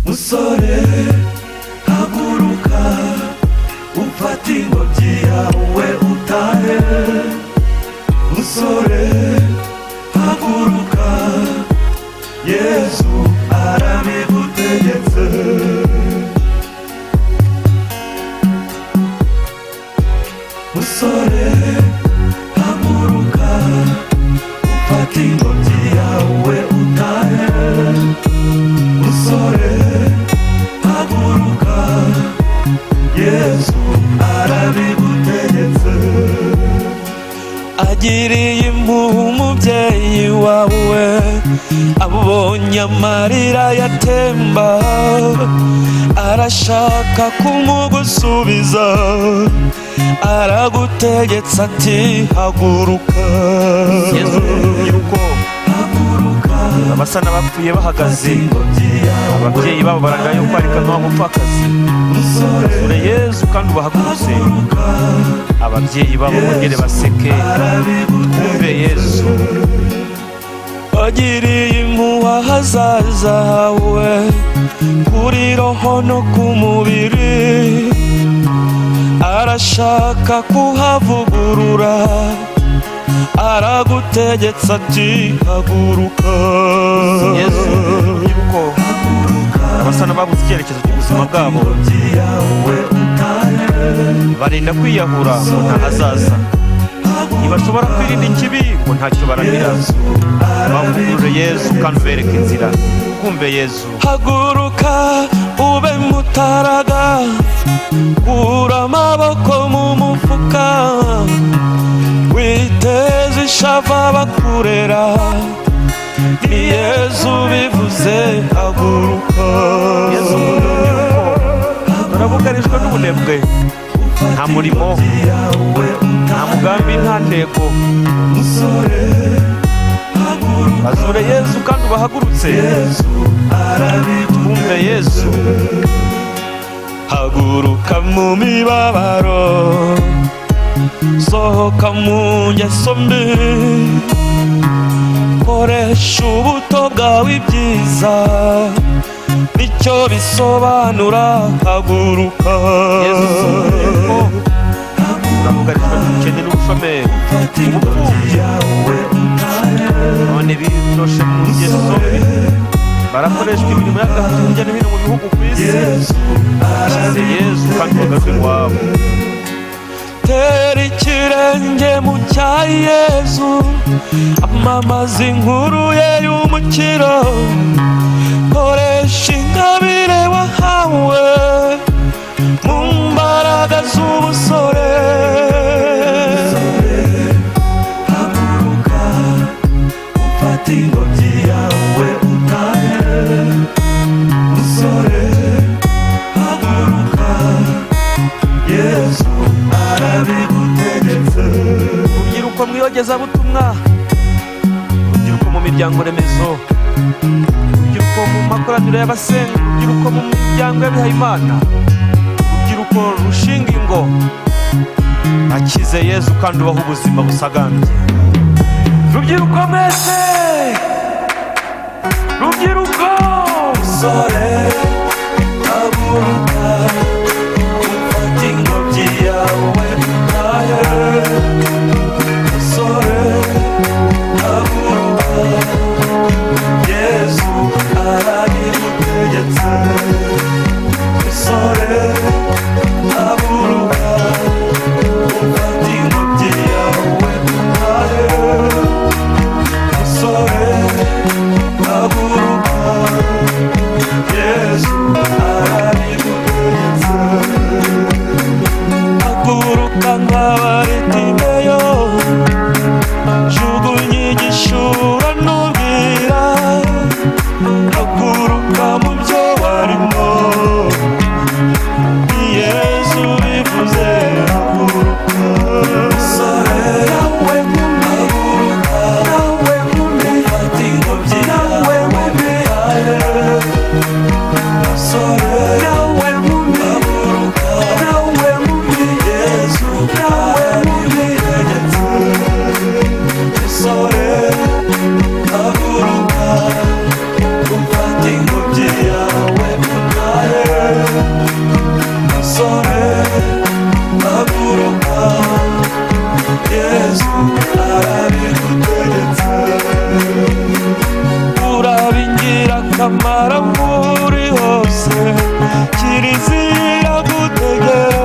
musore haguruka ufata ingobyi yawe utahe musore haguruka Yesu arabigutegetse musore haguruka ufata ingobyi yawe utahe musore haguruka Yesu arabigutegetse agiriye impuhwe umubyeyi wawe abonye amarira yatemba arashaka kumugusubiza aragutegetse ati haguruka Yesu yuko abasa n'abapfuye bahagaze ababyeyi babo baranga yuko ari kanwa mupfakazi musore Yesu kandi ubahagurutse ababyeyi babo bongere baseke twumve Yesu agiriye impuhwe ahazaza hawe kuri roho no ku mubiri arashaka kuhavugurura aragutegetse ati haguruka Yesu yuko abasa n'ababuze icyerekezo cy'ubuzima bwabo barinda kwiyahura ngo ntahazaza ntibashobora kwirinda ikibi ngo ntacyo baramira bavugurure Yesu kandi ubereke inzira kumve Yesu haguruka ube mutaraga kura amaboko mu mufuka witeze ishava bakurera ni Yesu bivuze haguruka Yesu turabugarijwe n'ubunebwe nta murimo nta mugambi nta ntego bazure Yesu kandi ubahagurutse twumve Yesu haguruka mu mibabaro sohoka mu ngeso mbi koresha ubuto bwawe ibyiza nicyo bisobanura haguruka turabugarijwe n'ubukene n'ubushomeri ubupfubyi none biroshe mu ngeso mbi barakoreshwa imirimo y'agahato hirya no hino mu bihugu ku isi ashyize Yesu kandi ubagarure iwabo tera ikirenge mu cya Yesu amamaza inkuru ye y'umukiro koresha ingabire wahawe mu mbaraga z'ubusore haguruka ufata ingobyi yawe utahe musore haguruka Yesu arabigutegetse urubyiruko mu iyogezabutumwa urubyiruko mu miryango remezo urubyiruko mu makoraniro y'abasenga urubyiruko mu miryango y'abihayimana urubyiruko rushinga ingo akize Yesu kandi ubaho ubuzima busagambye rubyiruko mwese rubyiruko musore haguruka ufata ingobyi yawe utahe musore haguruka Yesu arabigutegetse musore haguruka ufata ingobyi yawe utahe musore haguruka nyamara muri hose kiriziya gutegera